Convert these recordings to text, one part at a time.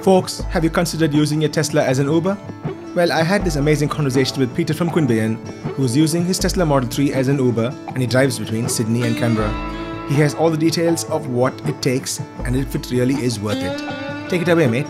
Folks, have you considered using your Tesla as an Uber? Well, I had this amazing conversation with Peter from Queanbeyan, who's using his Tesla Model 3 as an Uber, and he drives between Sydney and Canberra. He has all the details of what it takes and if it really is worth it. Take it away, mate.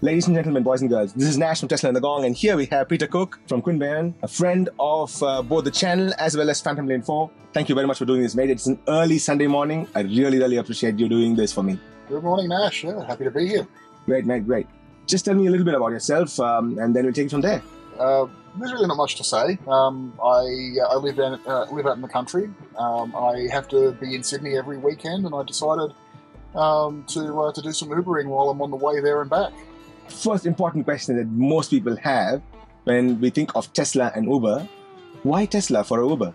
Ladies and gentlemen, boys and girls, this is Nash from Tesla and the Gong, and here we have Peter Cook from Queanbeyan, a friend of both the channel as well as Phantom Lane 4. Thank you very much for doing this, mate. It's an early Sunday morning. I really appreciate you doing this for me. Good morning, Nash. Yeah, happy to be here. Great, mate, great. Just tell me a little bit about yourself, and then we'll take it from there. There's really not much to say. I live out in the country. I have to be in Sydney every weekend, and I decided to do some Ubering while I'm on the way there and back. First important question that most people have when we think of Tesla and Uber: why Tesla for Uber?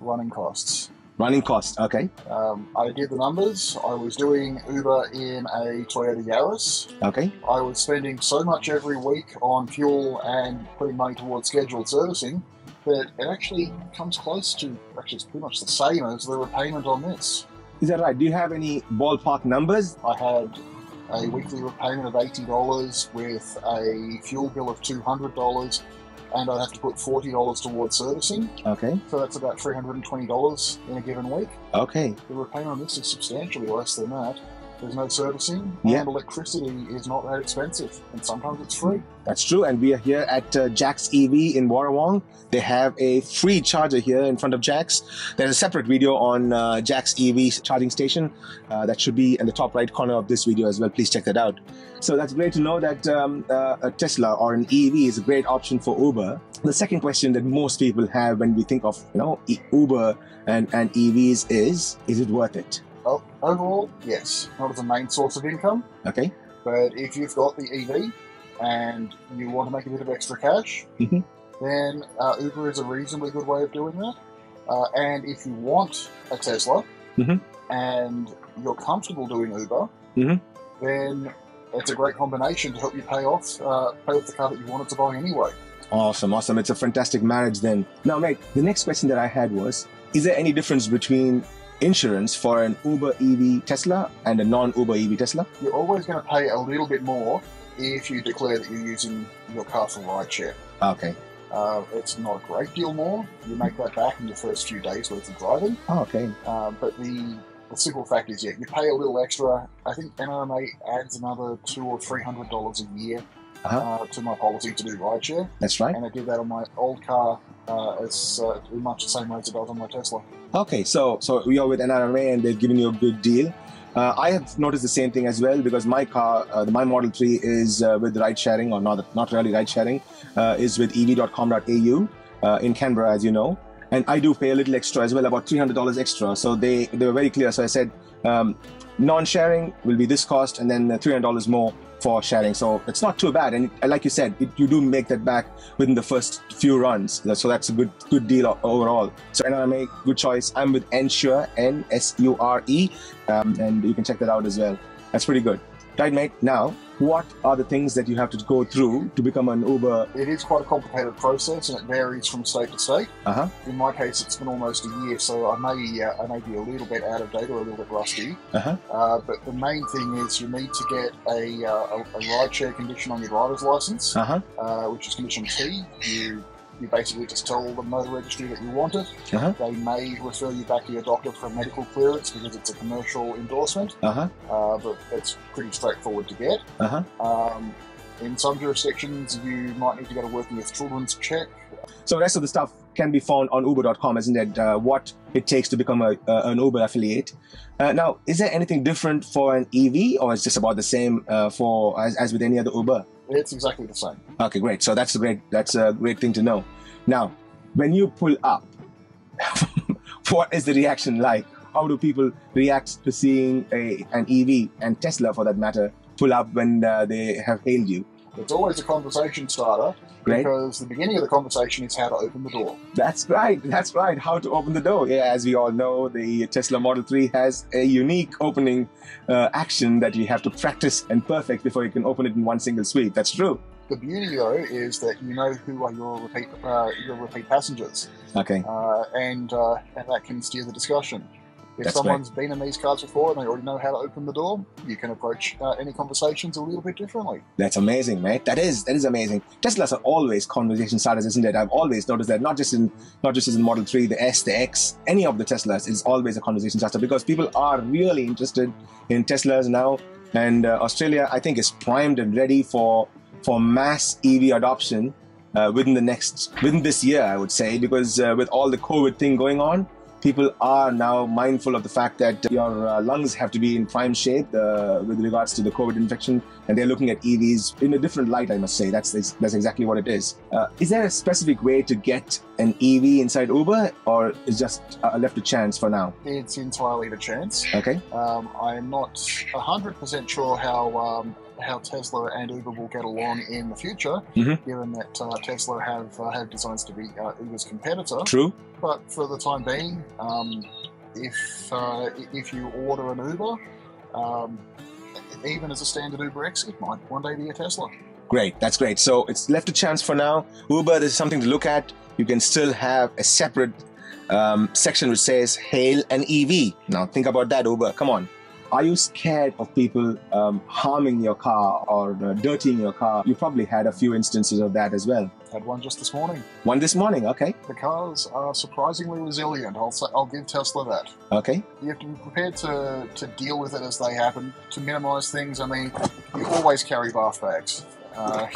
Running costs. Running costs, okay. I did the numbers. I was doing Uber in a Toyota Yaris. Okay. I was spending so much every week on fuel and putting money towards scheduled servicing that it actually comes close to, actually it's pretty much the same as the repayment on this. Is that right? Do you have any ballpark numbers? I had a weekly repayment of $80 with a fuel bill of $200, and I'd have to put $40 towards servicing. Okay. So that's about $320 in a given week. Okay. The repayment on this is substantially less than that. There's no servicing, Yeah. and electricity is not that expensive, and sometimes it's free. That's true, and we are here at Jack's EV in Warrawong. They have a free charger here in front of Jack's. There's a separate video on Jack's EV charging station that should be in the top right corner of this video as well. Please check that out. So that's great to know that a Tesla or an EV is a great option for Uber. The second question that most people have when we think of Uber and EVs is it worth it? Well, overall, yes. Not as a main source of income, Okay. but if you've got the EV and you want to make a bit of extra cash, then Uber is a reasonably good way of doing that. And if you want a Tesla and you're comfortable doing Uber, then it's a great combination to help you pay off the car that you wanted to buy anyway. Awesome. It's a fantastic marriage then. Now, mate, the next question that I had was, is there any difference between insurance for an Uber EV Tesla and a non-Uber EV Tesla? You're always going to pay a little bit more if you declare that you're using your car for rideshare. Okay. It's not a great deal more. You make that back in your first few days worth of driving. Oh, okay. But the simple fact is, yeah, you pay a little extra. I think NRMA adds another $200 or $300 a year to my policy to do rideshare. That's right. And I did that on my old car as much the same way as it does on my Tesla. Okay, so we are with NRMA and they've given you a good deal. I have noticed the same thing as well because my car, my Model 3 is with ride sharing, or not really ride sharing, is with ev.com.au in Canberra, as you know. And I do pay a little extra as well, about $300 extra. So they were very clear. So I said, non-sharing will be this cost and then $300 more for sharing. So it's not too bad. And like you said, you do make that back within the first few runs. So that's a good deal overall. So NRMA, good choice. I'm with Ensure, N-S-U-R-E. And you can check that out as well. That's pretty good. Right, mate? Now, what are the things that you have to go through to become an Uber? It is quite a complicated process and it varies from state to state. In my case, it's been almost a year, so I may be a little bit out of date or a little bit rusty. But the main thing is you need to get a rideshare condition on your driver's license, which is condition T. You basically just tell the motor registry that you want it. They may refer you back to your doctor for a medical clearance because it's a commercial endorsement, but it's pretty straightforward to get. In some jurisdictions, you might need to get a working with children's check. So the rest of the stuff can be found on uber.com, isn't it? What it takes to become an Uber affiliate. Now, is there anything different for an EV, or is just about the same as with any other Uber? It's exactly the same. Okay, great. So that's a great thing to know. Now, when you pull up, what is the reaction like? How do people react to seeing an EV, and Tesla for that matter, pull up when they have hailed you? It's always a conversation starter. Great. Because the beginning of the conversation is how to open the door. That's right. How to open the door. Yeah, as we all know, the Tesla Model 3 has a unique opening action that you have to practice and perfect before you can open it in one single sweep. That's true. The beauty, though, is that you know who are your repeat passengers. Okay. And that can steer the discussion. If someone's been in these cars before and they already know how to open the door, you can approach any conversations a little bit differently. That's amazing, mate. That is amazing. Teslas are always conversation starters, isn't it? I've always noticed that, not just in Model 3, the S, the X, any of the Teslas is always a conversation starter, because people are really interested in Teslas now, and Australia, I think, is primed and ready for mass EV adoption within this year, I would say, because with all the COVID thing going on, people are now mindful of the fact that your lungs have to be in prime shape with regards to the COVID infection, and they're looking at EVs in a different light, I must say. That's exactly what it is. Is there a specific way to get an EV inside Uber, or is just left to chance for now? It's entirely to chance. Okay. I'm not 100% sure how Tesla and Uber will get along in the future, given that Tesla have designs to be Uber's competitor. True. But for the time being, if you order an Uber, even as a standard Uber X, it might one day be a Tesla. Great, that's great. So it's left to chance for now. Uber, this is something to look at. You can still have a separate section which says hail an EV. Now think about that, Uber. Come on. Are you scared of people harming your car or dirtying your car? You probably had a few instances of that as well. Had one just this morning. One this morning, okay. The cars are surprisingly resilient. I'll give Tesla that. Okay. You have to be prepared to deal with it as they happen, to minimise things. I mean, you always carry bath bags.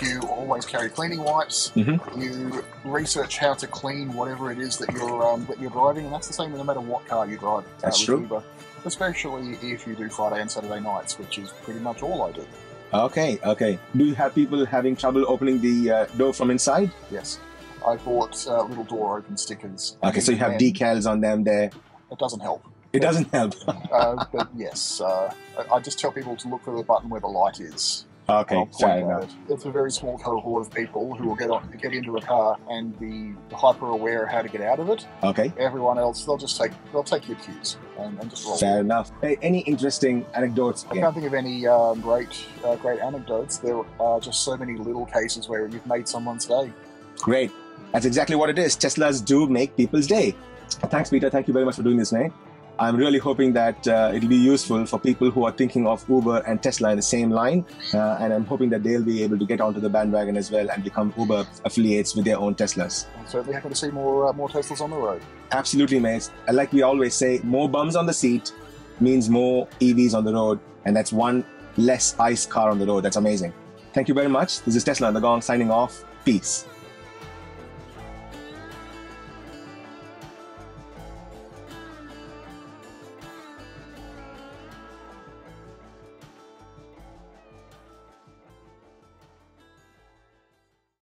You always carry cleaning wipes. You research how to clean whatever it is that you're driving, and that's the same no matter what car you drive. That's true. Uber. Especially if you do Friday and Saturday nights, which is pretty much all I do. Okay, okay. Do you have people having trouble opening the door from inside? Yes. I bought little door open stickers. Okay, so you have decals on them there. It doesn't help. It doesn't help. But yes, I just tell people to look for the button where the light is. Okay, fair enough. It's a very small cohort of people who will get into a car and be hyper aware of how to get out of it. Okay. Everyone else, they'll take your cues and just roll. Fair enough. Hey, any interesting anecdotes? I can't think of any great anecdotes. There are just so many little cases where you've made someone's day. Great. That's exactly what it is. Teslas do make people's day. Thanks, Peter. Thank you very much for doing this, mate. I'm really hoping that it'll be useful for people who are thinking of Uber and Tesla in the same line, and I'm hoping that they'll be able to get onto the bandwagon as well and become Uber affiliates with their own Teslas. I'm certainly happy to see more Teslas on the road. Absolutely, mate. Like we always say, more bums on the seat means more EVs on the road, and that's one less ICE car on the road. That's amazing. Thank you very much. This is Tesla and the Gong signing off. Peace.